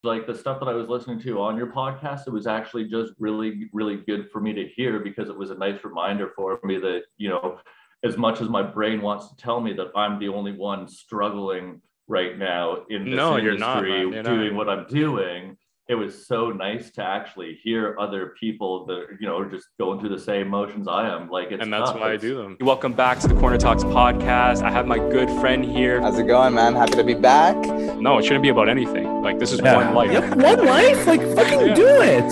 like the stuff that I was listening to on your podcast, it was actually just really, really good for me to hear, because it was a nice reminder for me that, you know, as much as my brain wants to tell me that I'm the only one struggling right now in this industry doing what I'm doing, it was so nice to actually hear other people that, you know, are just going through the same motions I am. Like, it's and that's why I do them. Welcome back to the Corner Talks podcast. I have my good friend here. How's it going, man? Happy to be back. No, it shouldn't be about anything. Like, this is one life. Yep, one life. Like, fucking do it.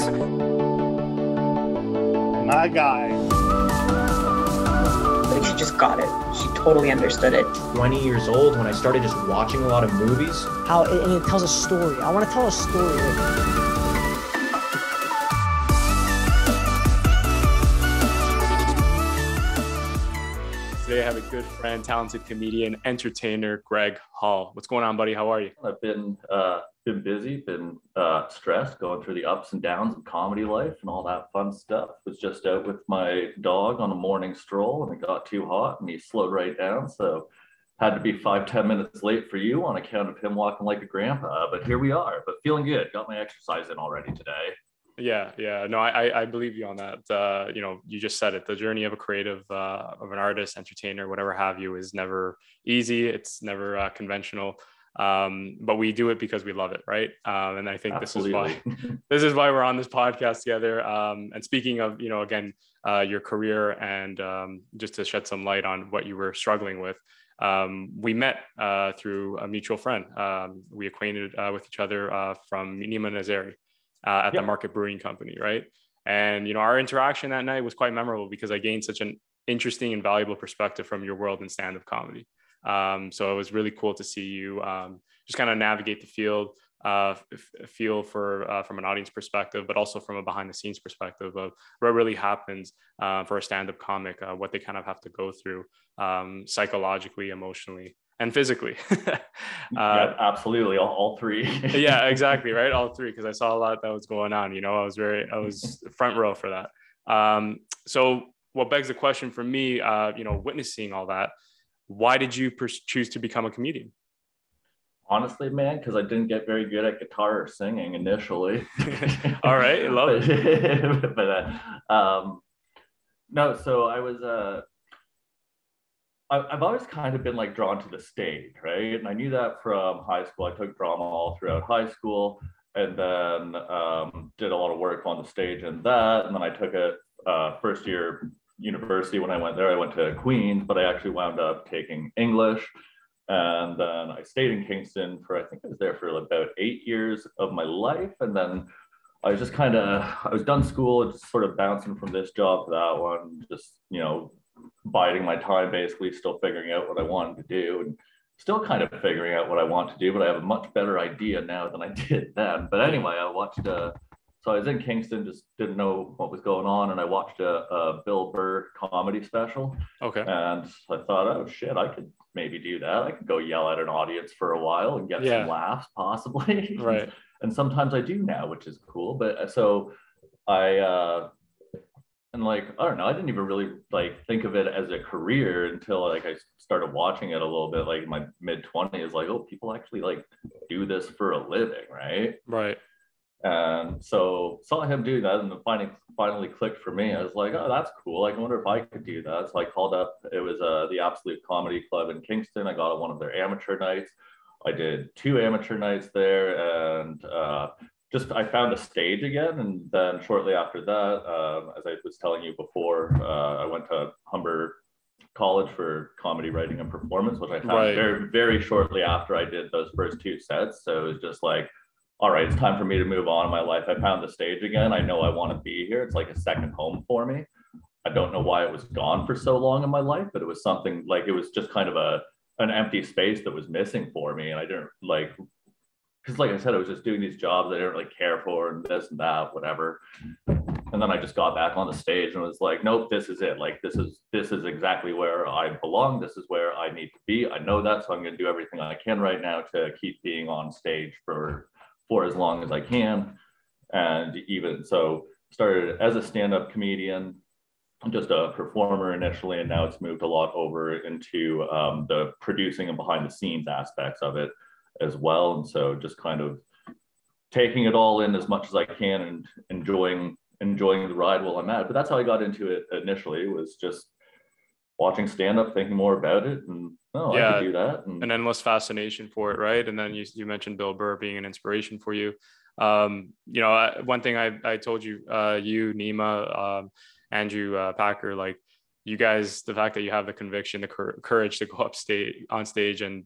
My guy. Like, she just got it. She totally understood it. 20 years old when I started just watching a lot of movies. And it tells a story. I want to tell a story. Today I have a good friend, talented comedian, entertainer, Greg Hall. What's going on, buddy? How are you? I've been busy, been stressed, going through the ups and downs of comedy life and all that fun stuff. Was just out with my dog on a morning stroll, and it got too hot and he slowed right down. So had to be 5-10 minutes late for you on account of him walking like a grandpa. But here we are, but feeling good. Got my exercise in already today. Yeah. No, I believe you on that. You know, you just said it. The journey of a creative, of an artist, entertainer, whatever have you, is never easy. It's never conventional. But we do it because we love it, right? And I think Absolutely. this is why we're on this podcast together. And speaking of, you know, again, your career and just to shed some light on what you were struggling with. We met through a mutual friend. We acquainted with each other from Nima Nazari. At the Market Brewing Company, right? And, you know, our interaction that night was quite memorable because I gained such an interesting and valuable perspective from your world in stand-up comedy. So it was really cool to see you just kind of navigate the field, feel for from an audience perspective, but also from a behind-the-scenes perspective of what really happens for a stand-up comic, what they kind of have to go through psychologically, emotionally, and physically. Yeah, absolutely. All three. Yeah, exactly. Right. All three. Cause I saw a lot that was going on, you know, I was front row for that. So what begs the question for me, you know, witnessing all that, why did you choose to become a comedian? Honestly, man, because I didn't get very good at guitar or singing initially. All right. I love it. But no, so I was, I've always kind of been like drawn to the stage, right? And I knew that from high school. I took drama all throughout high school, and then did a lot of work on the stage and that. And then I took a first year university. When I went there, I went to Queen's, but I actually wound up taking English. And then I stayed in Kingston for, I think I was there for about 8 years of my life. And then I was just I was done school, just sort of bouncing from this job to that one, just, you know, biding my time, basically still figuring out what I wanted to do and still kind of figuring out what I want to do, but I have a much better idea now than I did then. But anyway, I watched so I was in Kingston, just didn't know what was going on, and I watched a Bill Burr comedy special. Okay. And I thought, oh shit, I could maybe do that. I could go yell at an audience for a while and get some laughs possibly. Right. And sometimes I do now, which is cool. But so and like, I don't know, I didn't even really like think of it as a career until like I started watching it a little bit, like in my mid-20s, like, oh, people actually like do this for a living, right? Right. And so saw him do that, and then finally clicked for me. I was like, oh, that's cool. I wonder if I could do that. So I called up, it was the Absolute Comedy Club in Kingston. I got on one of their amateur nights. I did 2 amateur nights there, and I found a stage again. And then shortly after that, as I was telling you before, I went to Humber College for comedy writing and performance, which I found very, very shortly after I did those first 2 sets. So it was just like, all right, it's time for me to move on in my life. I found the stage again. I know I want to be here. It's like a second home for me. I don't know why it was gone for so long in my life, but it was something like, it was just kind of an empty space that was missing for me. And I didn't like, because like I said, I was just doing these jobs I didn't really care for, and this and that, whatever. And then I just got back on the stage and was like, nope, this is it. Like, this is exactly where I belong. This is where I need to be. I know that. So I'm going to do everything I can right now to keep being on stage for as long as I can. And even so, started as a stand-up comedian, just a performer initially, and now it's moved a lot over into the producing and behind the scenes aspects of it as well. And so just kind of taking it all in as much as I can and enjoying the ride while I'm at it. But that's how I got into it initially, was just watching stand-up, thinking more about it, and I could do that. And an endless fascination for it, right? And then you mentioned Bill Burr being an inspiration for you. One thing I told you, you, Nima, Andrew Packer, like you guys, the fact that you have the conviction, the courage to go on stage and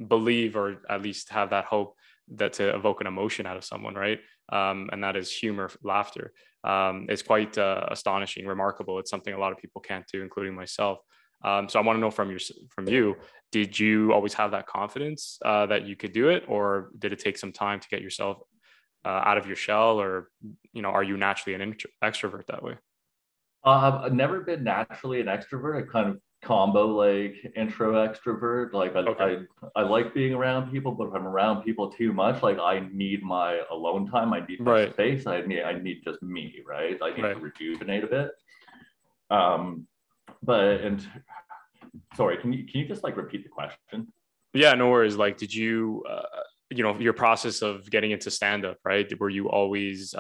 believe, or at least have that hope that to evoke an emotion out of someone, right? And that is humor, laughter. It's quite astonishing, remarkable. It's something a lot of people can't do, including myself. So I want to know from you, did you always have that confidence that you could do it, or did it take some time to get yourself out of your shell, or are you naturally an extrovert that way? I've never been naturally an extrovert. I kind of combo like intro extrovert. Like I like being around people, but if I'm around people too much, like I need my alone time. I need my space. I need just me, right? I need to rejuvenate a bit. Sorry, can you just like repeat the question? Yeah, no worries. Like, did you your process of getting into stand-up, right? Were you always, did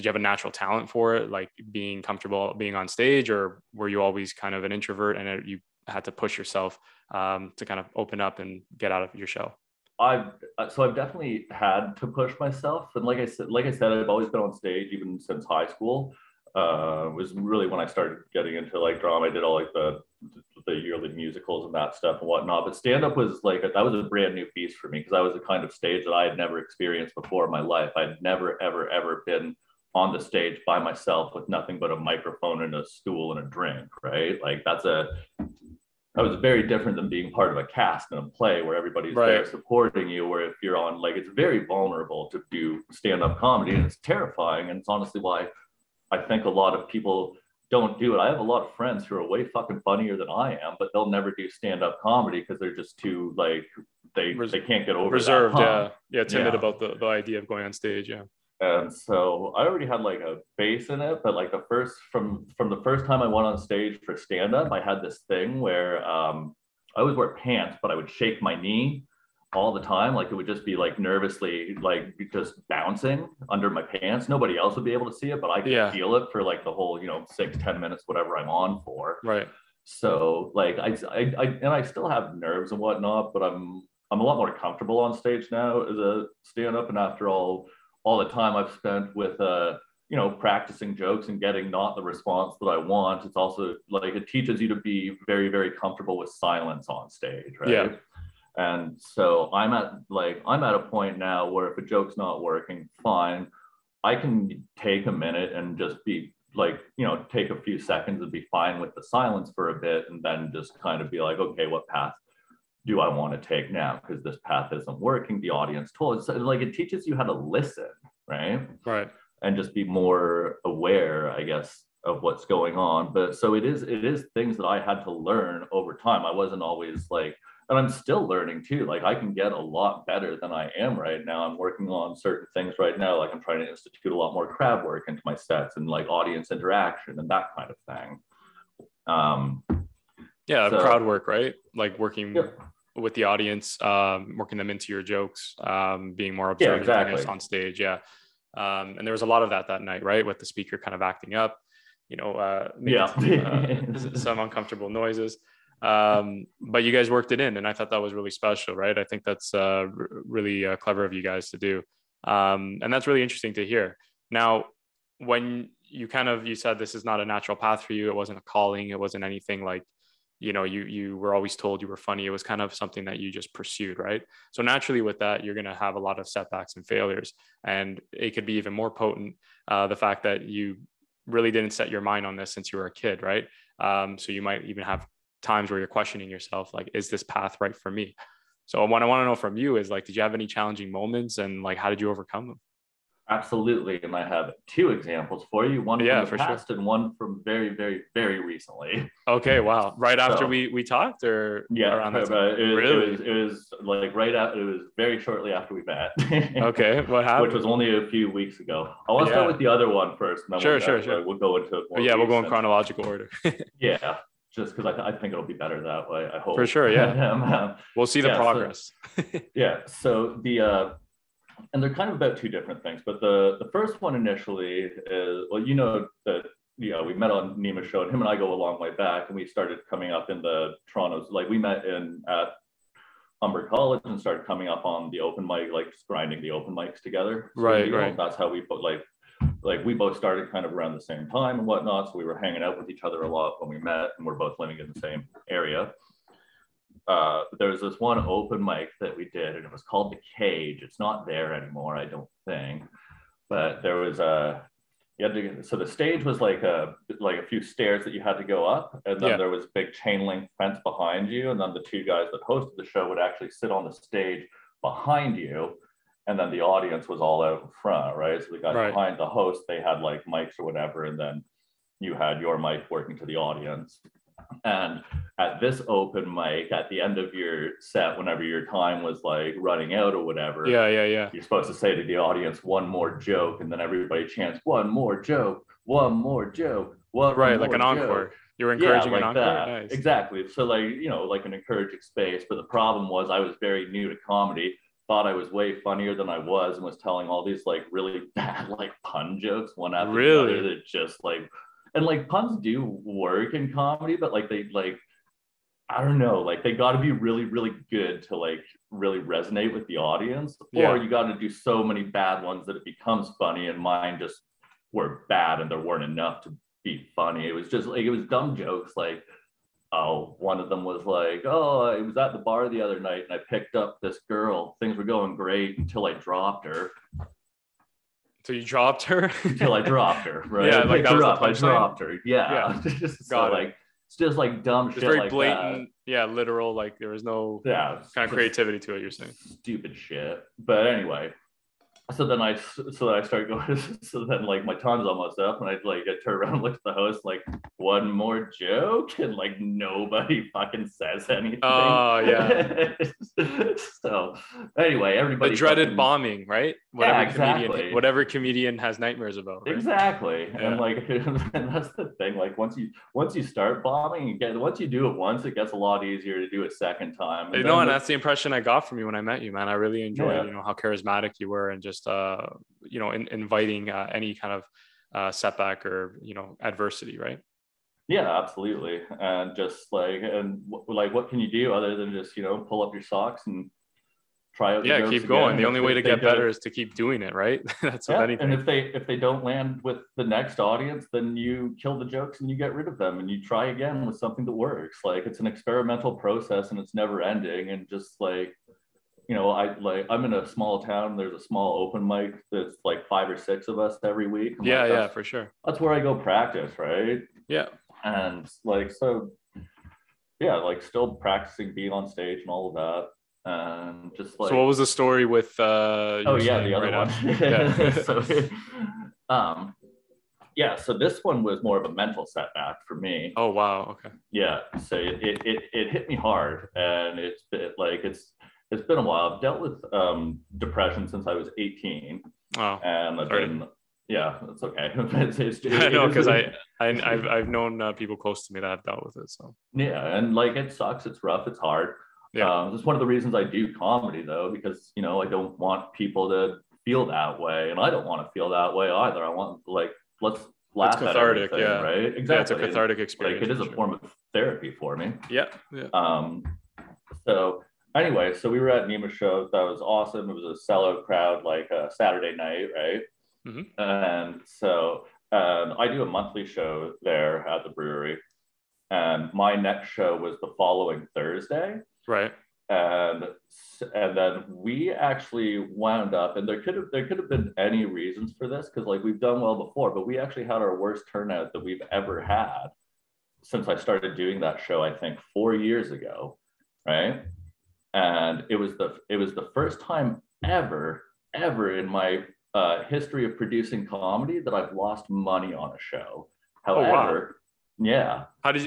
you have a natural talent for it, like being comfortable being on stage, or were you always kind of an introvert and you had to push yourself to kind of open up and get out of your shell? I've definitely had to push myself. And like I said, I've always been on stage even since high school. It was really when I started getting into like drama. I did all like the yearly musicals and that stuff and whatnot. But stand-up was that was a brand new beast for me, because that was the kind of stage that I had never experienced before in my life. I'd never, ever, ever been on the stage by myself with nothing but a microphone and a stool and a drink, right? Like that was very different than being part of a cast in a play where everybody's there supporting you, where if you're on, like, it's very vulnerable to do stand-up comedy, and it's terrifying. And it's honestly why I think a lot of people don't do it. I have a lot of friends who are way fucking funnier than I am, but they'll never do stand-up comedy because they're just too like they can't get over reserved, timid about the idea of going on stage. And so I already had like a base in it, but like from the first time I went on stage for stand-up, I had this thing where I always wear pants, but I would shake my knee all the time. Like it would just be like nervously, like just bouncing under my pants. Nobody else would be able to see it, but I could feel it for like the whole 6-10 minutes, whatever I'm on for. Right. So like I still have nerves and whatnot, but I'm a lot more comfortable on stage now as a stand-up. And after all the time I've spent with practicing jokes and getting not the response that I want, it's also like it teaches you to be very, very comfortable with silence on stage, right? Yeah. And so I'm at a point now where if a joke's not working, fine, I can take a minute and just be like, take a few seconds and be fine with the silence for a bit, and then just kind of be like, okay, what path do I want to take now? Because this path isn't working. The audience told us. So, like, it teaches you how to listen, right? Right. And just be more aware, I guess, of what's going on. But so it is things that I had to learn over time. I wasn't always like, and I'm still learning too. Like I can get a lot better than I am right now. I'm working on certain things right now. Like I'm trying to institute a lot more crowd work into my sets and like audience interaction and that kind of thing. Crowd work, right? Like working with the audience, working them into your jokes, being more observant, I guess, on stage. Yeah. And there was a lot of that night, right? With the speaker kind of acting up, some uncomfortable noises. But you guys worked it in, and I thought that was really special, right? I think that's really clever of you guys to do. And that's really interesting to hear. Now, when you said this is not a natural path for you, it wasn't a calling, it wasn't anything like, you were always told you were funny. It was kind of something that you just pursued, right? So naturally with that, you're going to have a lot of setbacks and failures, and it could be even more potent, the fact that you really didn't set your mind on this since you were a kid, right? So you might even have times where you're questioning yourself, like, is this path right for me? So what I want to know from you is, like, did you have any challenging moments, and like, how did you overcome them? Absolutely. And I have 2 examples for you, one from the past and one from very, very, very recently. Okay. Wow. Right after we talked, or around that time? It was like it was very shortly after we met. Okay. What happened? Which was only a few weeks ago. I want to start with the other one first. And then sure. We'll go into it more. We'll go in chronological order. Yeah. Just because I think it'll be better that way. I hope. For sure. Yeah. We'll see the progress. So and they're kind of about two different things. But the first one initially is, well, you know, that, yeah, we met on Nima's show, and him and I go a long way back, and we started coming up in the Toronto's, like we met at Humber College and started coming up on the open mic, like just grinding the open mics together. So, Right, you know, right. that's how we put like we both started kind of around the same time and whatnot. So we were hanging out with each other a lot when we met, and we're both living in the same area. There was this one open mic that we did, and it was called The Cage. It's not there anymore, I don't think. But there was so the stage was like a few stairs that you had to go up, and then there was a big chain link fence behind you, and then the two guys that hosted the show would actually sit on the stage behind you, and then the audience was all out in front, right? So the guys behind the host, they had like mics or whatever, and then you had your mic working to the audience. And at this open mic, at the end of your set, whenever your time was like running out or whatever, you're supposed to say to the audience one more joke, and then everybody chants one more joke, one more joke, one Right, more like an joke. encore. You're encouraging like an encore. that. Nice. Exactly. So like, you know, like an encouraging space. But the problem was I was very new to comedy, thought I was way funnier than I was, and was telling all these like really bad like pun jokes one after the other that just like, and like puns do work in comedy, but like they like, I don't know, like they got to be really, really good to like really resonate with the audience, or you got to do so many bad ones that it becomes funny, and mine just were bad and there weren't enough to be funny. It was just like, it was dumb jokes. Like, oh, one of them was like, oh, I was at the bar the other night and I picked up this girl. Things were going great until I dropped her. So you dropped her? Until I dropped her, right? Yeah, like that was I dropped her. Yeah. So like, it's just like dumb shit. Very like blatant, that. literal, like there was no kind of creativity to it, you're saying. Stupid shit. But anyway, so then I started going, so then like my time's almost up, and I turn around and look at the host like, one more joke, and like nobody fucking says anything. Oh yeah. So anyway, everybody, the dreaded bombing, right? Whatever exactly. comedian has nightmares about, right? Exactly. And like, and that's the thing, like once you start bombing, once you do it once, it gets a lot easier to do it second time. And and that's the impression I got from you when I met you, man. I really enjoyed how charismatic you were, and just inviting any kind of setback or adversity, right? Yeah, absolutely. And just like, and like, what can you do other than just pull up your socks and try out? Keep going. The only way to get better is to keep doing it, right? That's with anything. And if they don't land with the next audience, then you kill the jokes and you get rid of them, and you try again with something that works. Like, it's an experimental process, and it's never ending. And just like, I'm in a small town. There's a small open mic that's like 5 or 6 of us every week. For sure. That's where I go practice, right? Yeah. And like, so yeah, like still practicing being on stage and all of that. And just like, so what was the story with the other one. So this one was more of a mental setback for me. Oh wow. Okay. Yeah, so it hit me hard, and it's been a while. I've dealt with depression since I was 18. Oh, and I've been, it's okay. I know, because I've known people close to me that have dealt with it. So yeah, and like, it sucks. It's rough. It's hard. Yeah. It's one of the reasons I do comedy, though, because I don't want people to feel that way, and I don't want to feel that way either. I want, like, let's laugh at everything, right? Exactly. Yeah, it's a cathartic experience. Like, it is a form of therapy for me. Yeah. So anyway, so we were at Nima's show. That was awesome. It was a sellout crowd, like a Saturday night, right? Mm-hmm. And so I do a monthly show there at the brewery, and my next show was the following Thursday. Right. And then we actually wound up, and there could have been any reasons for this, because like, we've done well before, but we actually had our worst turnout that we've ever had since I started doing that show, I think 4 years ago, right? And it was the first time ever in my history of producing comedy that I've lost money on a show. However, yeah. How did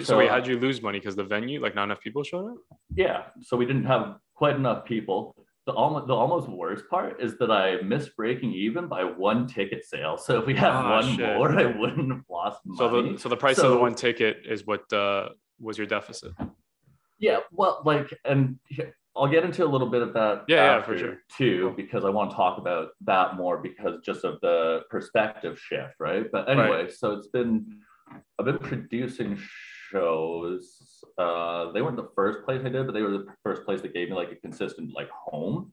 you lose money? Because the venue, like, not enough people showed up? Yeah. So we didn't have quite enough people. The almost worst part is that I missed breaking even by 1 ticket sale. So if we had more, I wouldn't have lost money. So the price of the 1 ticket is what was your deficit? Yeah. Well, like, and I'll get into a little bit of that Yeah, for sure. too, Cool. because I want to talk about that more because just of the perspective shift, right? But anyway, Right. so I've been producing shows. They weren't the first place I did, but they were the first place that gave me like a consistent like home.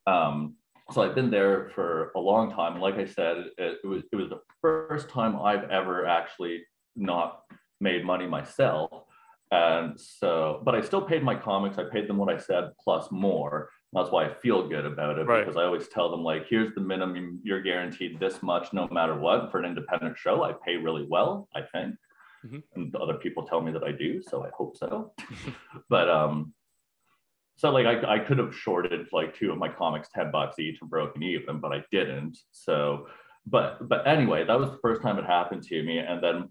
So I've been there for a long time. Like I said, it was the first time I've ever actually not made money myself. And so, but I still paid my comics. I paid them what I said plus more. That's why I feel good about it, Right. because I always tell them like, here's the minimum, you're guaranteed this much no matter what. For an independent show, I pay really well, I think. Mhm. And other people tell me that I do, so I hope so. But so like I could have shorted like 2 of my comics $10 each and broken even, but I didn't. So but anyway, that was the first time it happened to me. And then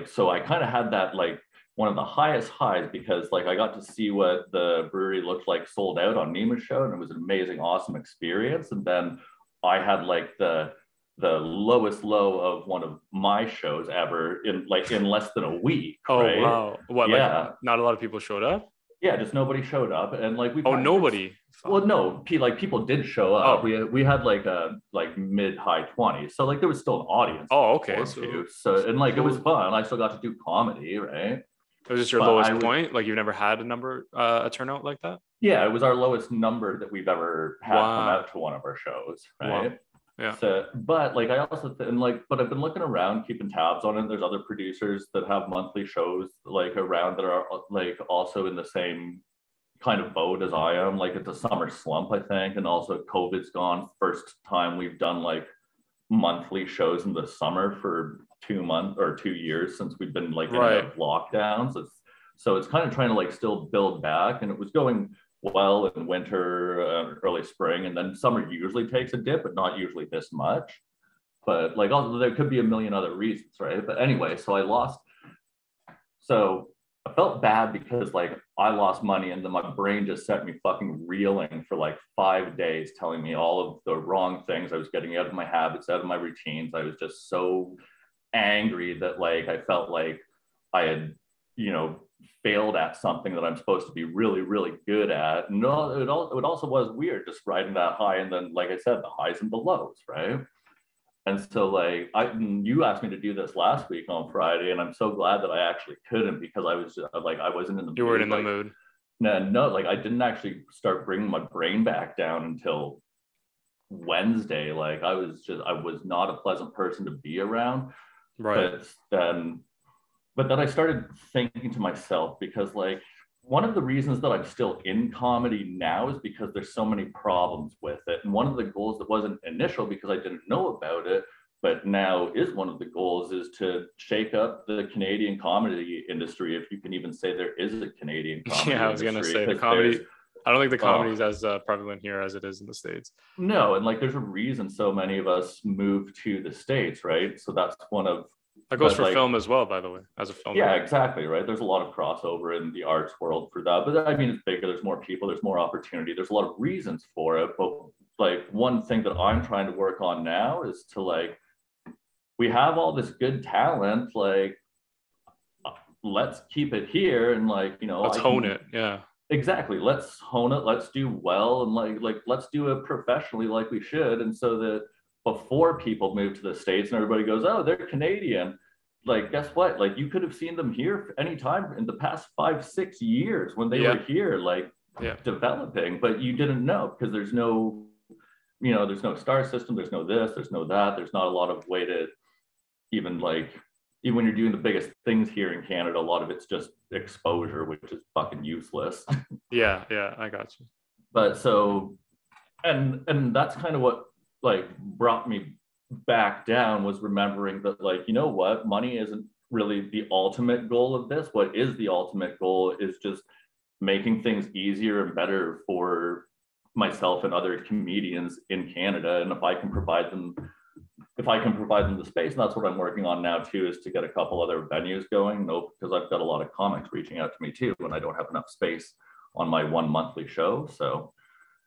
so I kind of had that like one of the highest highs, because like I got to see what the brewery looked like sold out on Nima's show, and it was an amazing, awesome experience. And then I had like the lowest low of one of my shows ever in less than a week. Oh, right? wow. What, Yeah. like not a lot of people showed up? Yeah, just nobody showed up. And like Nobody. Well, no, like people did show up. Oh. We had like a mid high 20s, so like there was still an audience. Oh, okay. So and like it was fun. I still got to do comedy, right? Was this your lowest point? Like you've never had a turnout like that? Yeah, it was our lowest number that we've ever had come out to one of our shows, right? Wow. Yeah. So, but like I also but I've been looking around, keeping tabs on it. There's other producers that have monthly shows like around that are like also in the same kind of boat as I am. Like it's a summer slump, I think, and also COVID's gone. First time we've done like monthly shows in the summer for 2 months or 2 years since we've been like in lockdowns. So it's kind of trying to like still build back, and it was going well in winter, early spring, and then summer usually takes a dip, but not usually this much. But like also there could be a million other reasons, right? But anyway, so I felt bad because like I lost money, and then my brain just set me fucking reeling for like 5 days, telling me all of the wrong things I was getting out of my habits, out of my routines. I was just so angry that like I felt like I had, failed at something that I'm supposed to be really, really good at. No, it also was weird just riding that high, and then like I said, the highs and the lows, right? And so like you asked me to do this last week on Friday, and I'm so glad that I actually couldn't, because I was just, like I wasn't in the You weren't in the mood. No, like I didn't actually start bringing my brain back down until Wednesday. Like I was not a pleasant person to be around. Right. But then I started thinking to myself, because like one of the reasons that I'm still in comedy now is because there's so many problems with it. And one of the goals that wasn't initial because I didn't know about it, but now is one of the goals, is to shake up the Canadian comedy industry, if you can even say there is a Canadian comedy industry. Yeah, I was going to say the comedy. I don't think the comedy is as prevalent here as it is in the States. No, and like there's a reason so many of us move to the States, right? So that's one of that goes for film as well, by the way, as a film. Yeah, exactly, right? There's a lot of crossover in the arts world for that. But I mean, it's bigger, there's more people, there's more opportunity, there's a lot of reasons for it. But like one thing that I'm trying to work on now is to like, we have all this good talent, like let's keep it here, and like, let's hone it. Yeah. Exactly. Let's hone it. Let's do well, and like let's do it professionally like we should. And so that before people move to the States and everybody goes, oh, they're Canadian. Like, guess what? Like you could have seen them here anytime in the past 5-6 years when they were here, like developing, but you didn't know, because there's no, there's no star system. There's no this, there's no that. There's not a lot of way to even when you're doing the biggest things here in Canada, a lot of it's just exposure, which is fucking useless. Yeah, I got you. But so, and that's kind of what like brought me back down, was remembering that like, what, money isn't really the ultimate goal of this. What is the ultimate goal is just making things easier and better for myself and other comedians in Canada. And if I can provide them the space, and that's what I'm working on now too, is to get a couple other venues going. Because I've got a lot of comics reaching out to me too, when I don't have enough space on my one monthly show. So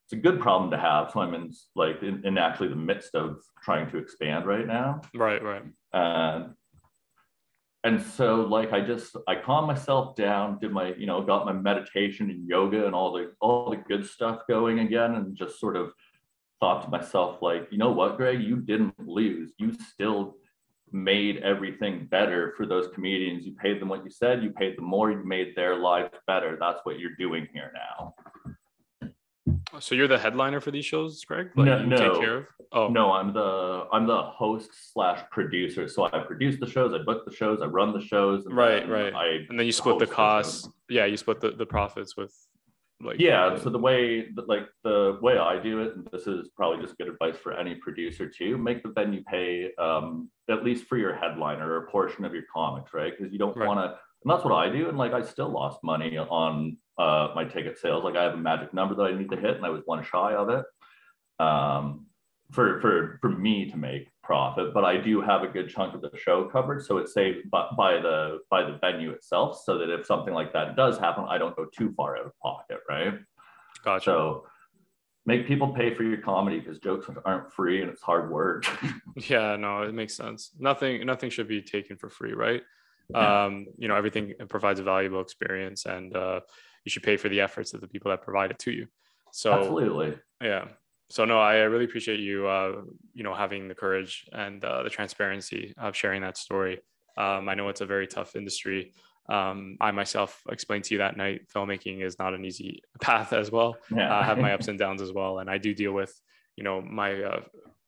it's a good problem to have. So I'm in actually the midst of trying to expand right now. Right. and so like I calmed myself down, did my, got my meditation and yoga and all the good stuff going again, and just sort of thought to myself, like, you know what, Greg, you didn't lose. You still made everything better for those comedians. You paid them what you said, you paid them more, you made their lives better. That's what you're doing here now. So you're the headliner for these shows, Greg? No, you take care of? Oh no, I'm the host / producer. So I produce the shows, I book the shows, I run the shows, and right. And then you split the costs. Yeah, you split the profits with like. Yeah. So the way I do it, and this is probably just good advice for any producer too, make the venue pay at least for your headliner or a portion of your comics, right? Because you don't want to, and that's what I do. And like, I still lost money on my ticket sales. Like, I have a magic number that I need to hit, and I was one shy of it for me to make profit. But I do have a good chunk of the show covered, so it's saved by the venue itself, so that if something like that does happen, I don't go too far out of pocket, right? Gotcha. So make people pay for your comedy, because jokes aren't free and it's hard work. Yeah, no, it makes sense. Nothing should be taken for free, right? Everything provides a valuable experience, and you should pay for the efforts of the people that provide it to you. So absolutely. Yeah. So no, I really appreciate you, having the courage and the transparency of sharing that story. I know it's a very tough industry. I myself explained to you that night, filmmaking is not an easy path as well. Yeah. I have my ups and downs as well. And I do deal with, my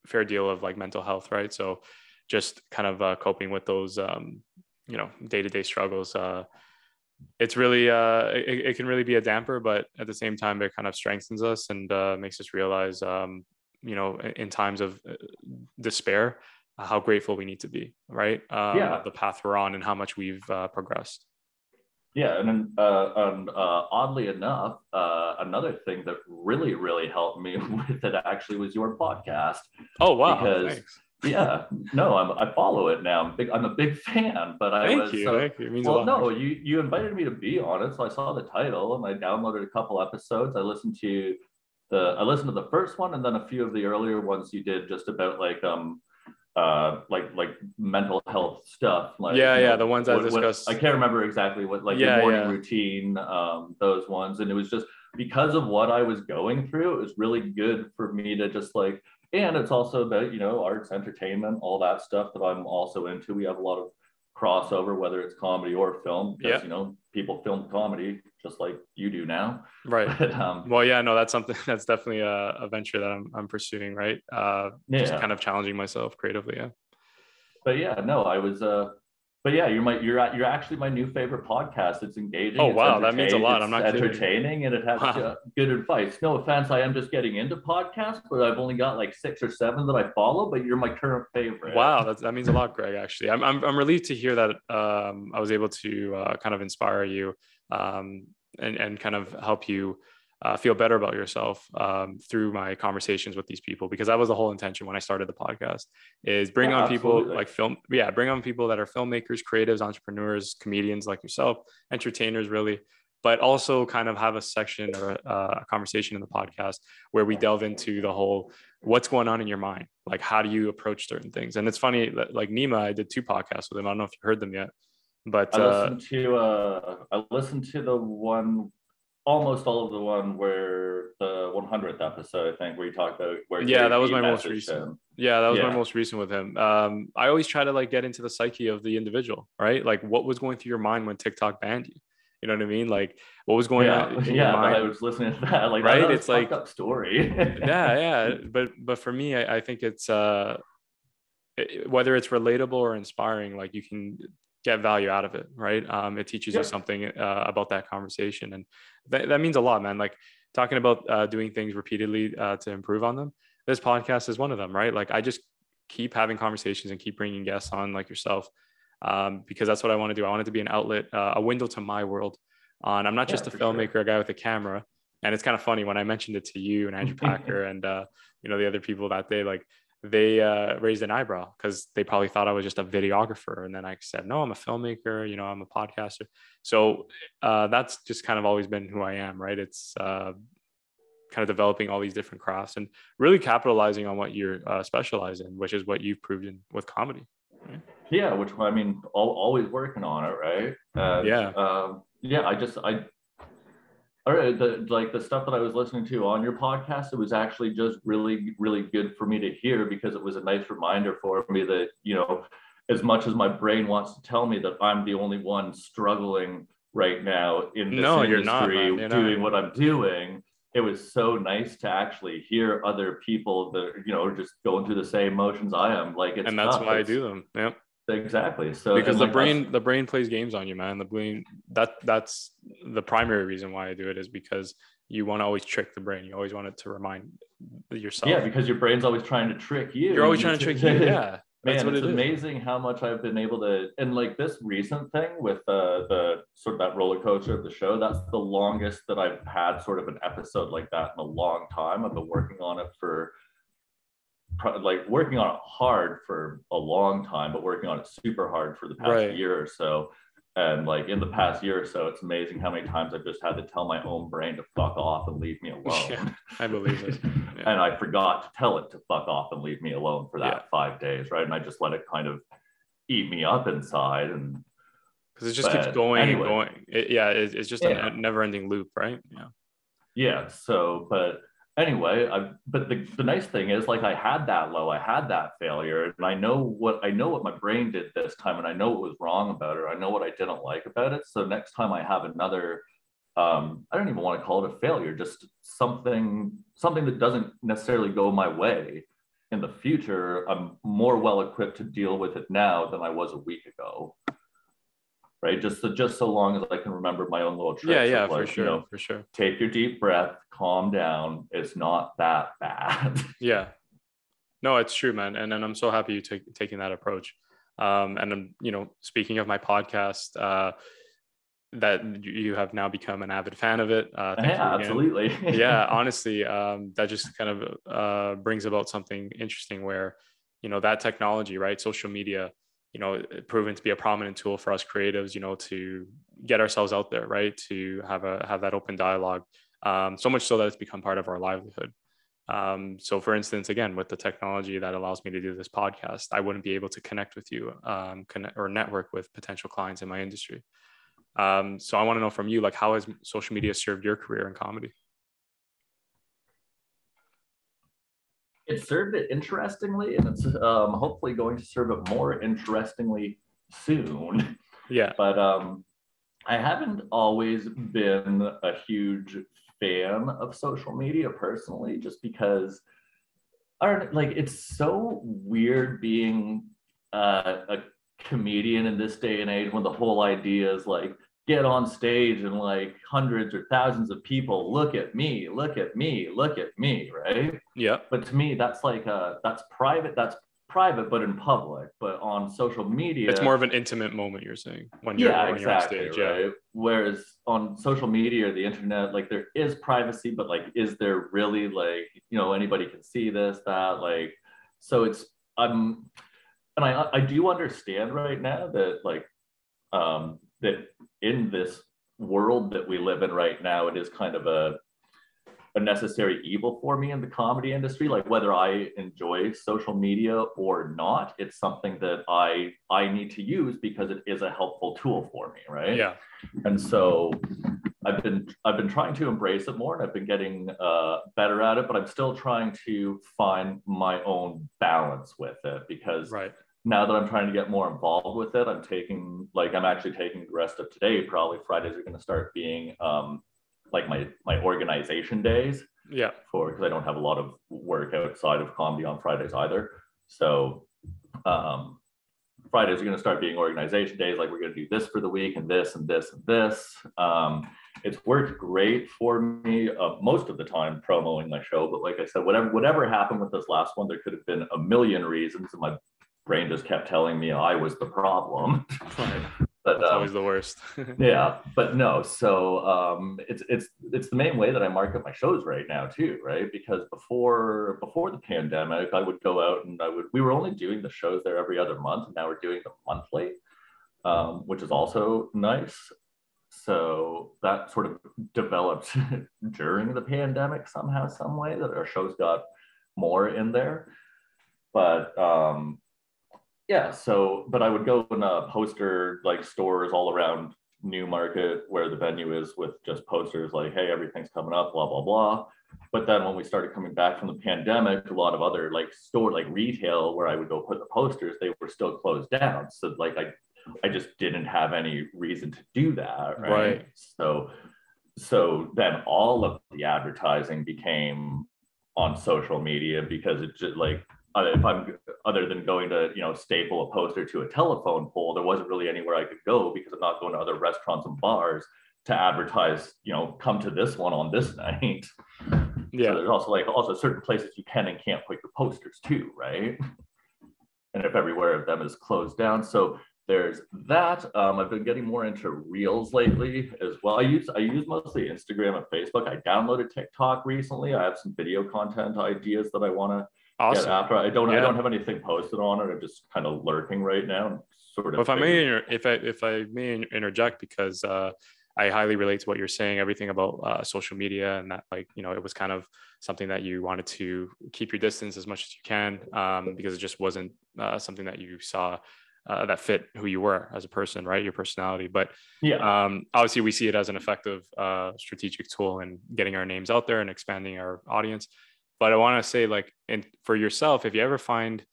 fair deal of like mental health, right? So just kind of coping with those, day-to-day struggles. It's really, it can really be a damper, but at the same time, it kind of strengthens us and makes us realize, in times of despair, how grateful we need to be, right? Of the path we're on and how much we've progressed. Yeah, and oddly enough, another thing that really, really helped me with it actually was your podcast. Oh wow! Because thanks. Yeah, no, I follow it now. I'm a big fan, but Thank you. It means a lot. No, you invited me to be on it, so I saw the title and I downloaded a couple episodes. I listened to the first one, and then a few of the earlier ones you did, just about like mental health stuff. Like, the ones I discussed. I can't remember exactly what, like your morning routine, those ones, and it was just because of what I was going through. It was really good for me to just like. And it's also about, arts, entertainment, all that stuff that I'm also into. We have a lot of crossover, whether it's comedy or film, because, people film comedy just like you do now. Right. But, well, yeah, no, that's something that's definitely a venture that I'm pursuing, right? Just kind of challenging myself creatively. Yeah. But yeah, no, I was, but yeah, you're actually my new favorite podcast. It's engaging. Oh wow, that means a lot. I'm not entertaining, and it has good advice. No offense, I am just getting into podcasts, but I've only got like 6 or 7 that I follow. But you're my current favorite. Wow, that means a lot, Greg. Actually, I'm relieved to hear that I was able to kind of inspire you and kind of help you feel better about yourself through my conversations with these people, because that was the whole intention when I started the podcast, is bring on people like bring on people that are filmmakers, creatives, entrepreneurs, comedians like yourself, entertainers really, but also kind of have a section or a conversation in the podcast where we delve into the whole, what's going on in your mind? Like, how do you approach certain things? And it's funny that like Nima, I did 2 podcasts with him. I don't know if you heard them yet, but I listened to the one, almost all of the one where the 100th episode, I think, where you talked about where that was my most recent. My most recent with him. I always try to like get into the psyche of the individual, right? Like, what was going through your mind when TikTok banned you? You know what I mean? Like, what was going on in your mind? I was listening to that. Like, right? That it's like up story. But for me, I think it's whether it's relatable or inspiring, like you can get value out of it, right? It teaches you something about that conversation, and that means a lot, man. Like talking about doing things repeatedly to improve on them. This podcast is one of them, right? Like I just keep having conversations and keep bringing guests on like yourself, because that's what I want to do. I want it to be an outlet, a window to my world. I'm not just a filmmaker, a guy with a camera. And it's kind of funny when I mentioned it to you and Andrew Packer and the other people that day, like they raised an eyebrow because they probably thought I was just a videographer. And then I said, no, I'm a filmmaker, I'm a podcaster. So that's just kind of always been who I am, right? It's kind of developing all these different crafts and really capitalizing on what you're specialized in, which is what you've proven with comedy. Right? Yeah, which I mean, always working on it, right? And, yeah, all right, the stuff that I was listening to on your podcast, it was actually just really, really good for me to hear, because it was a nice reminder for me that, you know, as much as my brain wants to tell me that I'm the only one struggling right now in this No, industry, you're not, man. You're doing not. what I'm doing, it was so nice to actually hear other people that, you know, just going through the same motions I am. Like, it's And that's tough. why I do them. Yep. Exactly. So, Because and like the brain plays games on you, man. The brain, that's the primary reason why I do it, is because you want to always trick the brain. You always want it to remind yourself. Yeah, because your brain's always trying to trick you. You're always trying to trick you. Yeah. That's Man, what it's it is. amazing how much I've been able to, and like this recent thing with the sort of that roller coaster of the show, that's the longest that I've had sort of an episode like that in a long time. I've been working on it for working on it hard for a long time, but working on it super hard for the past year or so. And like in the past year or so, it's amazing how many times I've just had to tell my own brain to fuck off and leave me alone. Yeah, I believe it. Yeah. And I forgot to tell it to fuck off and leave me alone for that 5 days, right? And I just let it kind of eat me up inside. And because it just keeps going and going. It's just a never-ending loop, right? Yeah. Yeah. So, but anyway, but the nice thing is, like, I had that low, I had that failure, and I know what my brain did this time, and I know what was wrong about it. I know what I didn't like about it. So next time I have another, I don't even want to call it a failure, just something that doesn't necessarily go my way in the future, I'm more well equipped to deal with it now than I was a week ago. Right, just so long as I can remember my own little tricks. Yeah, like, for sure, you know, for sure. Take your deep breath, calm down. It's not that bad. Yeah, no, it's true, man. And I'm so happy you taking that approach. And I'm, you know, speaking of my podcast, that you have now become an avid fan of it. Yeah, absolutely. Yeah, honestly, that just kind of brings about something interesting where, you know, that technology, right, social media, you know, proven to be a prominent tool for us creatives, you know, to get ourselves out there, right? To have that open dialogue. So much so that it's become part of our livelihood. So for instance, again, with the technology that allows me to do this podcast, I wouldn't be able to connect with you, or network with potential clients in my industry. So I want to know from you, like, how has social media served your career in comedy? It served it interestingly, and it's hopefully going to serve it more interestingly soon. Yeah. But I haven't always been a huge fan of social media personally, just because it's so weird being a comedian in this day and age, when the whole idea is like, get on stage and like hundreds or thousands of people look at me, right? Yeah. But to me, that's like that's private, but in public. But on social media, it's more of an intimate moment, you're saying, when you're on stage. Right? Yeah. Whereas on social media or the internet, like, there is privacy, but like, is there really, like, you know, anybody can see this, that, like, so it's and I do understand right now that, like, that in this world that we live in right now, it is kind of a necessary evil for me in the comedy industry. Like, whether I enjoy social media or not, it's something that I need to use because it is a helpful tool for me, right? Yeah. And so I've been trying to embrace it more, and I've been getting better at it, but I'm still trying to find my own balance with it, because now that I'm trying to get more involved with it, I'm actually taking the rest of today, probably Fridays are going to start being like my organization days. Yeah. Because I don't have a lot of work outside of comedy on Fridays either. So Fridays are going to start being organization days. Like, we're going to do this for the week, and this and this and this. It's worked great for me most of the time promoting my show. But like I said, whatever happened with this last one, there could have been a million reasons, and my brain just kept telling me I was the problem. Right. But that's always the worst. Yeah, but no. So it's the main way that I market my shows right now too, right? Because before the pandemic, I would go out and we were only doing the shows there every other month, and now we're doing them monthly, which is also nice. So that sort of developed during the pandemic somehow, some way, that our shows got more in there. But yeah, so, but I would go in poster like stores all around Newmarket where the venue is with just posters like, hey, everything's coming up, blah, blah, blah. But then when we started coming back from the pandemic, a lot of other like store, like retail where I would go put the posters, they were still closed down. So like I just didn't have any reason to do that. Right. So then all of the advertising became on social media because it just like, if I'm other than going to, staple a poster to a telephone pole, there wasn't really anywhere I could go because I'm not going to other restaurants and bars to advertise, come to this one on this night. Yeah. So there's also certain places you can and can't put your posters too, right? And if everywhere of them is closed down. So there's that. I've been getting more into Reels lately as well. I use mostly Instagram and Facebook. I downloaded TikTok recently. I have some video content ideas that I want to get after. I don't have anything posted on it. I'm just kind of lurking right now. Sort of. If I may interject, because I highly relate to what you're saying. Everything about social media, and that it was kind of something that you wanted to keep your distance as much as you can, because it just wasn't something that you saw that fit who you were as a person, right? Your personality. But obviously we see it as an effective strategic tool in getting our names out there and expanding our audience. But I want to say, for yourself, if you ever find,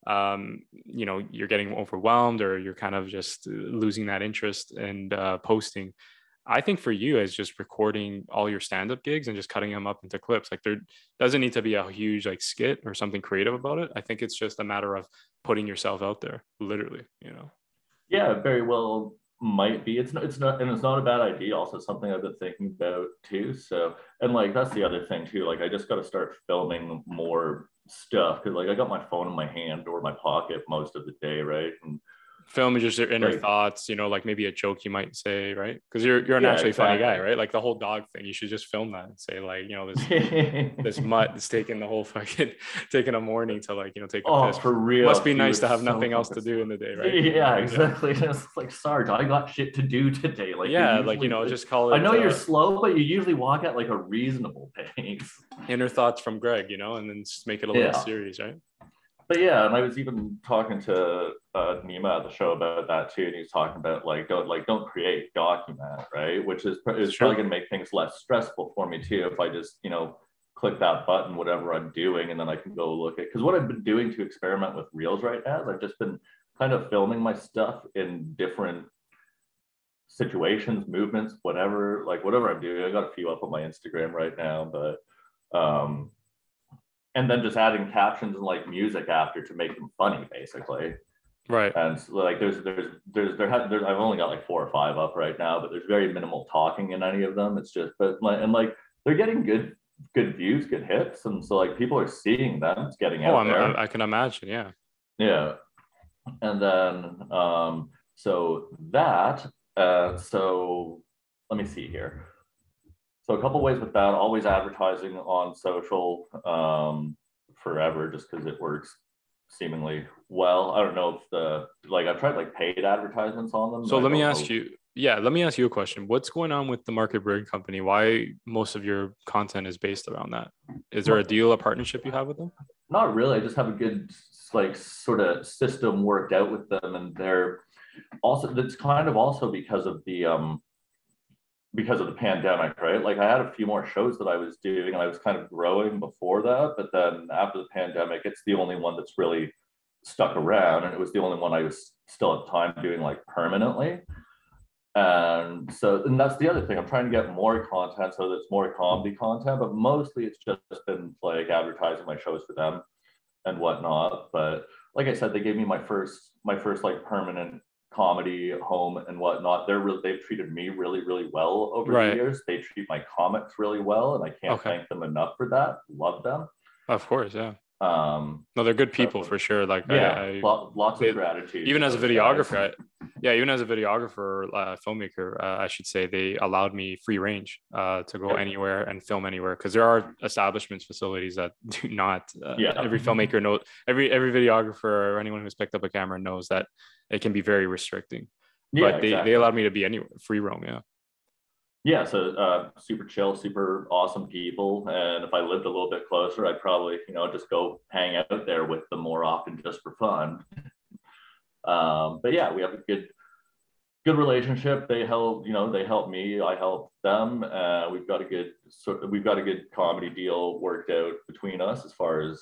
you're getting overwhelmed or you're kind of just losing that interest in posting, I think for you is just recording all your stand-up gigs and just cutting them up into clips. Like, there doesn't need to be a huge skit or something creative about it. I think it's just a matter of putting yourself out there, literally, Yeah, very well might be. It's not a bad idea. Also something I've been thinking about too. So, and that's the other thing too. I just got to start filming more stuff because I got my phone in my hand or my pocket most of the day, right? And film just your inner thoughts, maybe a joke you might say, right? Because you're a naturally funny guy, right? The whole dog thing, you should just film that and say this mutt is taking a morning to take a piss. For real, must be nice to have nothing else to do in the day, right? Yeah, exactly. It's Sarge, I got shit to do today. Just call it. I know you're slow, but you usually walk at a reasonable pace. Inner thoughts from Greg, and then just make it a little series, right? But yeah, and I was even talking to Nima at the show about that too, and he's talking about don't create, document, right? Which is probably going to make things less stressful for me too if I just click that button, whatever I'm doing, and then I can go look at. Because what I've been doing to experiment with Reels right now is I've just been kind of filming my stuff in different situations, movements, whatever I'm doing. I got a few up on my Instagram right now, but and then just adding captions and music after to make them funny, basically. Right. And I've only got 4 or 5 up right now, but there's very minimal talking in any of them. It's just, they're getting good views, good hits, and so people are seeing them. It's getting out there. I can imagine, yeah. Yeah, and then so let me see here. So a couple ways with that, always advertising on social forever, just because it works seemingly well. I don't know if I've tried paid advertisements on them. So let me ask you a question. What's going on with the Market Brewing Company? Why most of your content is based around that? Is there a partnership you have with them? Not really. I just have a good sort of system worked out with them, and that's kind of also because of the pandemic, right? I had a few more shows that I was doing and I was kind of growing before that, but then after the pandemic, it's the only one that's really stuck around, and it was the only one I was still at the time doing permanently. And that's the other thing. I'm trying to get more content so that it's more comedy content, but mostly it's just been advertising my shows for them and whatnot. But like I said, they gave me my first permanent comedy home and whatnot. They've treated me really, really well over the years. They treat my comics really well, and I can't thank them enough for that. Love them. Of course, yeah. No, they're good people for sure. Lots of gratitude. Even as a videographer, filmmaker, I should say, they allowed me free range to go anywhere and film anywhere, because there are establishments, facilities that do not. Every filmmaker knows, every videographer or anyone who's picked up a camera knows that it can be very restricting. But they allowed me to be anywhere, free roam. Yeah, so super chill, super awesome people. And if I lived a little bit closer, I'd probably, just go hang out there with them more often just for fun. But yeah, we have a good relationship. They help, they help me, I help them. We've got a good comedy deal worked out between us as far as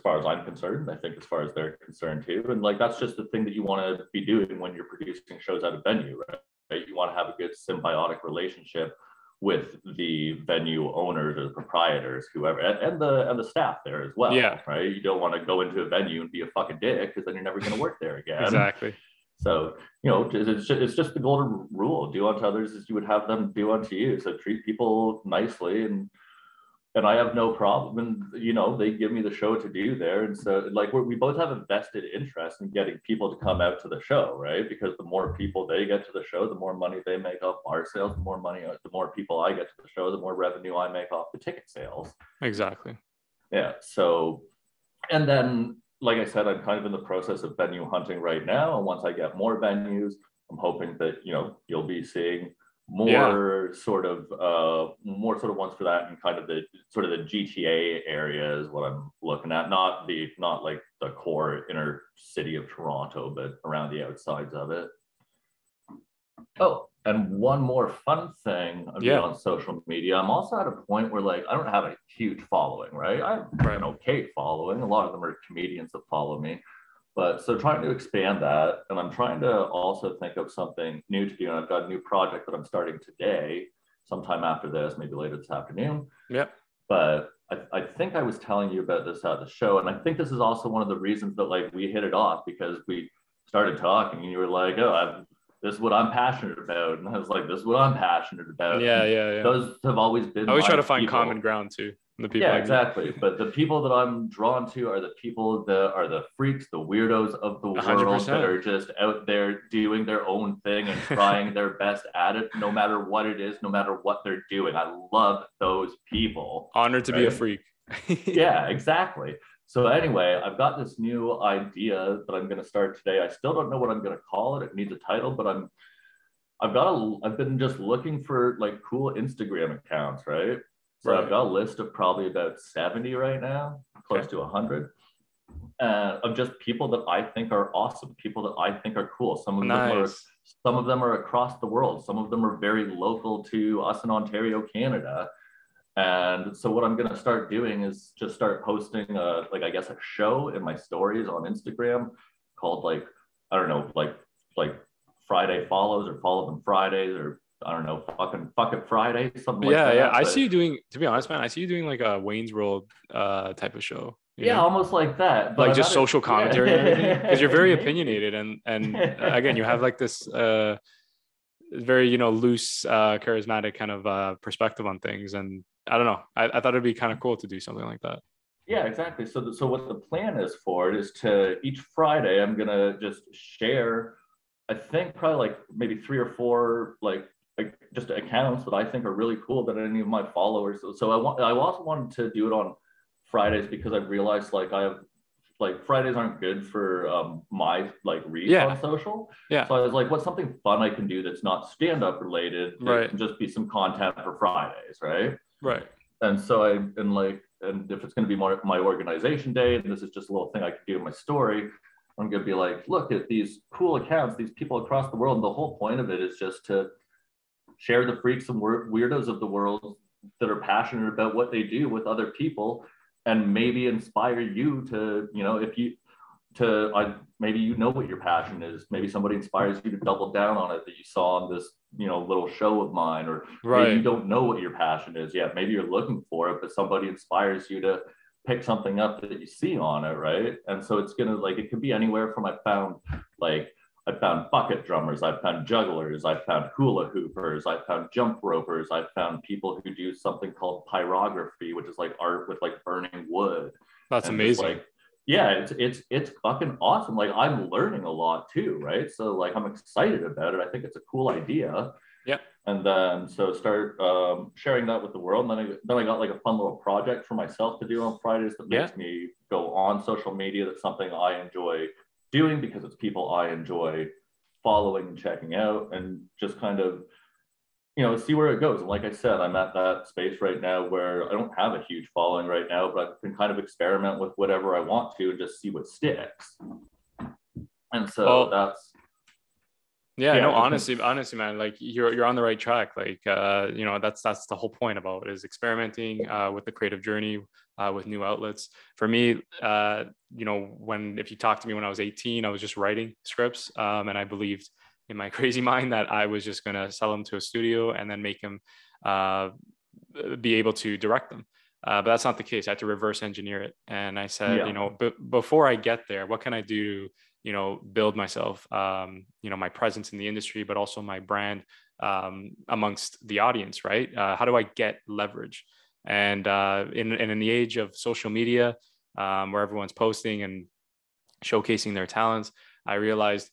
I'm concerned. I think as far as they're concerned too. And like that's just the thing that you want to be doing when you're producing shows at a venue, right? You want to have a good symbiotic relationship with the venue owners or the proprietors, whoever, and the staff there as well. Yeah. Right. You don't want to go into a venue and be a fucking dick, because then you're never going to work there again. Exactly. So, it's just the golden rule: do unto others as you would have them do unto you. So treat people nicely, and I have no problem. And they give me the show to do there, and so like we both have a vested interest in getting people to come out to the show, right? Because the more people they get to the show, the more money they make off our sales. The more people I get to the show, the more revenue I make off the ticket sales. Exactly. Yeah. So, and then, like I said, I'm kind of in the process of venue hunting right now. And once I get more venues, I'm hoping that, you'll be seeing more sort of ones for that, and kind of the GTA area is what I'm looking at. Not like the core inner city of Toronto, but around the outsides of it. Oh, and one more fun thing on social media. I'm also at a point where like I don't have a huge following, right? I have an okay following. A lot of them are comedians that follow me. But so trying to expand that, and I'm trying to also think of something new to do. And I've got a new project that I'm starting today, sometime after this, maybe later this afternoon. Yep. But I think I was telling you about this at the show. And I think this is also one of the reasons that like we hit it off, because we started talking and you were like, oh, this is what I'm passionate about. And I was like, this is what I'm passionate about. Yeah. Those have always been. I always try to find common ground too. The people exactly. But the people that I'm drawn to are the people that are the freaks, the weirdos of the 100%. world, that are just out there doing their own thing and trying their best at it, no matter what it is, no matter what they're doing. I love those people. Honored to be a freak. Yeah, exactly. So anyway, I've got this new idea that I'm going to start today. I still don't know what I'm going to call it. It needs a title, but I've been just looking for like cool Instagram accounts, right? So I've got a list of probably about 70 right now, close to 100, of just people that I think are awesome, people that I think are cool. Some of them are across the world. Some of them are very local to us in Ontario, Canada. And so what I'm going to start doing is just start posting a show in my stories on Instagram called like Friday follows, or follow them Fridays, or I don't know, fuck it Friday, something like that. Yeah. I see you doing, to be honest, man, I see you doing like a Wayne's World type of show. Yeah, know? Almost like that. But like just social commentary and everything. Because you're very opinionated, and again, you have like this very, loose, charismatic kind of perspective on things. And I don't know, I thought it'd be kind of cool to do something like that. Yeah, exactly. So what the plan is for it is to each Friday, I'm going to just share, I think probably like maybe 3 or 4, like just accounts that I think are really cool that any of my followers. So I also wanted to do it on Fridays, because I realized like Fridays aren't good for my like reach on social. Yeah. So I was like, what's something fun I can do that's not stand-up related? That can just be some content for Fridays, right? Right. And so and if it's going to be my organization day, and this is just a little thing I could do in my story, I'm going to be like, look at these cool accounts, these people across the world. And the whole point of it is just to share the freaks and weirdos of the world that are passionate about what they do with other people, and maybe inspire you to, maybe what your passion is. Maybe somebody inspires you to double down on it that you saw on this, little show of mine, or maybe you don't know what your passion is yet. Maybe you're looking for it, but somebody inspires you to pick something up that you see on it, right? And so it's gonna it could be anywhere from I found bucket drummers, I found jugglers, I found hula hoopers, I found jump ropers, I found people who do something called pyrography, which is like art with like burning wood. That's amazing. It's fucking awesome. Like I'm learning a lot too, right? So like I'm excited about it. I think it's a cool idea. Yeah. And then so start sharing that with the world. And then I got like a fun little project for myself to do on Fridays that makes me go on social media. That's something I enjoy doing, because it's people I enjoy following and checking out, and just kind of, see where it goes. And like I said, I'm at that space right now where I don't have a huge following right now, but I can kind of experiment with whatever I want to and just see what sticks. And so Well, that's yeah, yeah, no, just honestly, man, like you're on the right track. Like, you know, that's the whole point about is experimenting with the creative journey, with new outlets. For me, you know, if you talk to me when I was 18, I was just writing scripts, and I believed in my crazy mind that I was just gonna sell them to a studio and then make them be able to direct them. But that's not the case. I had to reverse engineer it, and I said, you yeah. know, before I get there, what can I do? You know, build myself, you know, my presence in the industry, but also my brand amongst the audience, right? How do I get leverage? And in the age of social media, where everyone's posting and showcasing their talents, I realized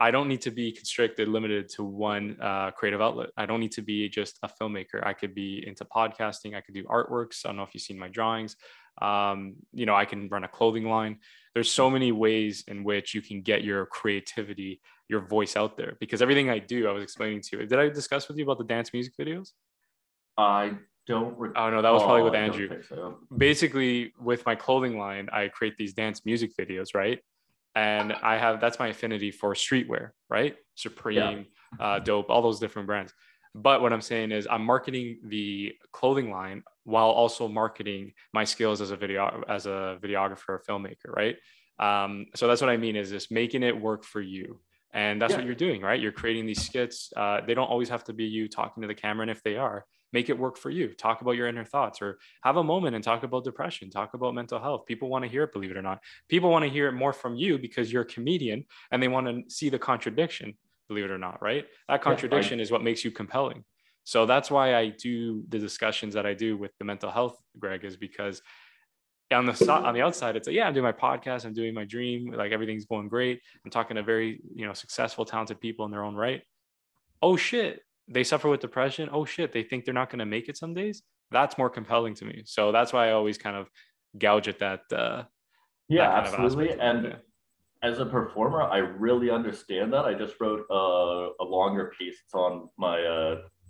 I don't need to be constricted, limited to one creative outlet. I don't need to be just a filmmaker. I could be into podcasting. I could do artworks. I don't know if you've seen my drawings. You know, I can run a clothing line. There's so many ways in which you can get your creativity, your voice out there. Because everything I do, I was explaining to you. Did I discuss with you about the dance music videos? I don't recall. Oh no, that was probably with I don't Andrew. think so. Basically, with my clothing line, I create these dance music videos, right? And that's my affinity for streetwear, right? Supreme, Dope, all those different brands. But what I'm saying is I'm marketing the clothing line while also marketing my skills as a videographer, filmmaker, right? So that's what I mean is just making it work for you. And that's what you're doing, right? You're creating these skits. They don't always have to be you talking to the camera. And if they are, make it work for you. Talk about your inner thoughts or have a moment and talk about depression, talk about mental health. People want to hear it, believe it or not. People want to hear it more from you because you're a comedian and they want to see the contradiction, believe it or not, right? That contradiction is what makes you compelling. So that's why I do the discussions that I do with the mental health, Greg, is because on the outside, it's like, yeah, I'm doing my podcast, I'm doing my dream, like everything's going great. I'm talking to very, you know, successful, talented people in their own right. Oh shit, they suffer with depression. Oh shit, they think they're not going to make it some days. That's more compelling to me. So that's why I always kind of gouge at that. Yeah, that kind absolutely. Of and as a performer, I really understand that. I just wrote a longer piece. It's on my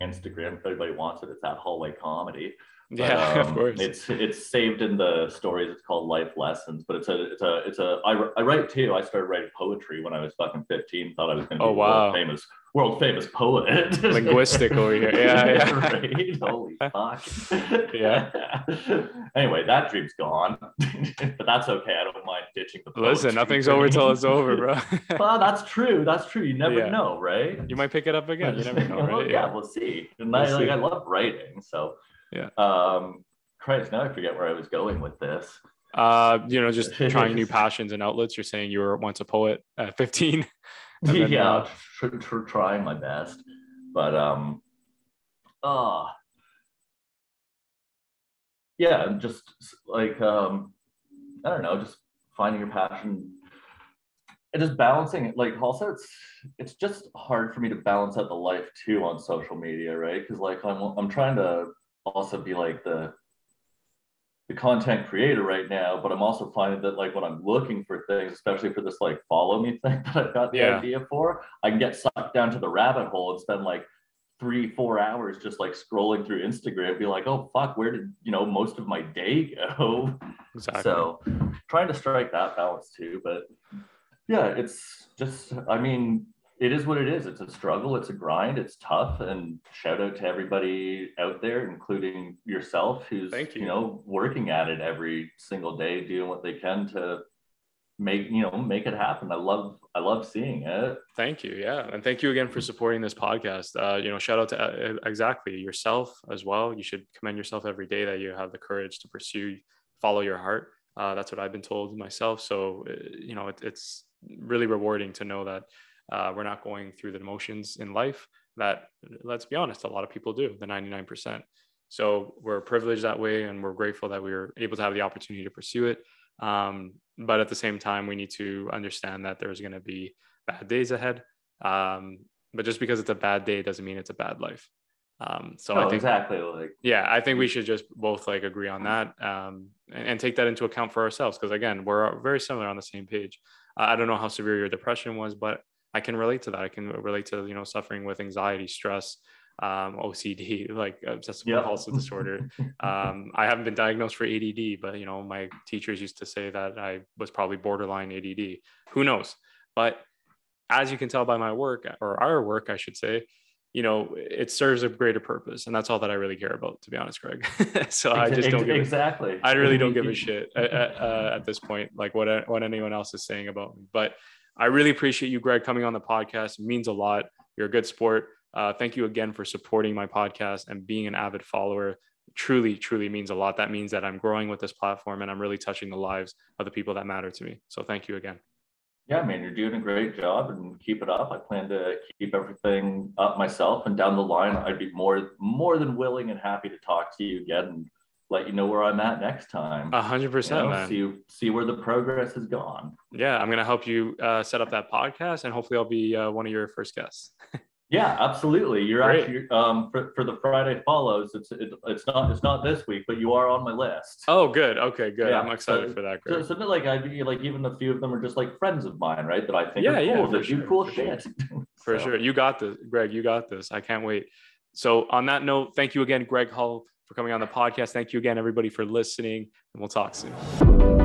Instagram. If anybody wants it, it's at Hallway Comedy. But, yeah, of course. It's saved in the stories. It's called Life Lessons. But I write too. I started writing poetry when I was fucking 15. Thought I was going to be world famous poet. Linguistic over here. Yeah. Right? Holy fuck. Yeah. Anyway, that dream's gone. But that's okay. I don't mind ditching the poetry. Listen, nothing's over till it's over, bro. Well, that's true. That's true. You never know, right? You might pick it up again. You never know, right? Yeah, we'll see. And I love writing. So yeah. Christ, now I forget where I was going with this. You know, just trying new passions and outlets. You're saying you were once a poet at 15. Then, yeah, trying my best. But yeah, just like I don't know, just finding your passion and just balancing it. Like also it's just hard for me to balance out the life too on social media, right? Because like I'm trying to also be like the content creator right now, but I'm also finding that like when I'm looking for things, especially for this like follow me thing that I've got the idea for, I can get sucked down to the rabbit hole and spend like 3-4 hours just like scrolling through Instagram, be like, oh fuck, where did most of my day go? Exactly. So trying to strike that balance too. But yeah, it's just, I mean, it is what it is. It's a struggle. It's a grind. It's tough. And shout out to everybody out there, including yourself, who's working at it every single day, doing what they can to make it happen. I love seeing it. Thank you. Yeah. And thank you again for supporting this podcast. Shout out to exactly yourself as well. You should commend yourself every day that you have the courage to pursue, follow your heart. That's what I've been told myself. So, it's really rewarding to know that we're not going through the motions in life that, let's be honest, a lot of people do, the 99%. So we're privileged that way, and we're grateful that we were able to have the opportunity to pursue it. But at the same time, we need to understand that there's going to be bad days ahead. But just because it's a bad day doesn't mean it's a bad life. I think exactly. I think we should just both agree on that, and take that into account for ourselves. Because again, we're very similar on the same page. I don't know how severe your depression was, but I can relate to that. I can relate to, suffering with anxiety, stress, OCD, like obsessive compulsive disorder. I haven't been diagnosed for ADD, but, my teachers used to say that I was probably borderline ADD. Who knows? But as you can tell by my work, or our work, I should say, you know, it serves a greater purpose. And that's all that I really care about, to be honest, Greg. So I just don't I really don't give a shit at this point, like what anyone else is saying about me. But I really appreciate you, Greg, coming on the podcast. It means a lot. You're a good sport. Thank you again for supporting my podcast and being an avid follower. Truly, truly means a lot. That means that I'm growing with this platform and I'm really touching the lives of the people that matter to me. So thank you again. Yeah, man, you're doing a great job and keep it up. I plan to keep everything up myself, and down the line, I'd be more than willing and happy to talk to you again and let you know where I'm at next time. 100%, man. See where the progress has gone. Yeah, I'm going to help you set up that podcast, and hopefully I'll be one of your first guests. Yeah, absolutely. You're Great. actually for the Friday follows. It's not this week, but you are on my list. Oh, good. Okay, good. Yeah, I'm excited for that. Greg. So like even a few of them are just like friends of mine, right? That I think are cool. That do cool shit. For sure. You got this, Greg. You got this. I can't wait. So on that note, thank you again, Greg Hull, for coming on the podcast. Thank you again, everybody, for listening, and we'll talk soon.